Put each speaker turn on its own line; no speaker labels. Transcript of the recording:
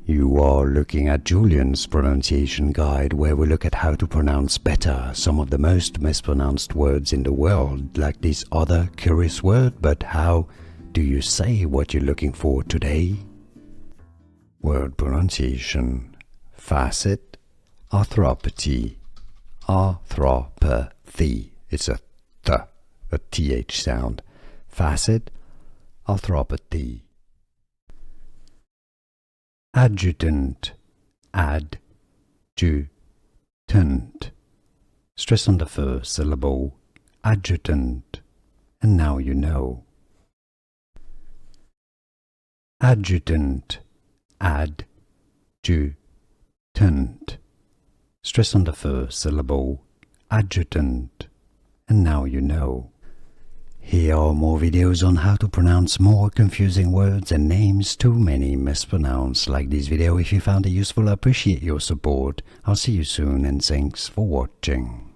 You are looking at Julian's pronunciation guide, where we look at how to pronounce better some of the most mispronounced words in the world, like this other curious word. But how do you say what you're looking for today? Word pronunciation: facet arthropathy. Arthropathy. It's a th sound. Facet arthropathy. Adjutant. Adjutant. Stress on the first syllable. Adjutant. And now you know. Adjutant. Adjutant. Stress on the first syllable. Adjutant. And now you know. Here are more videos on how to pronounce more confusing words and names too many mispronounced. Like this video if you found it useful. I appreciate your support. I'll see you soon and thanks for watching.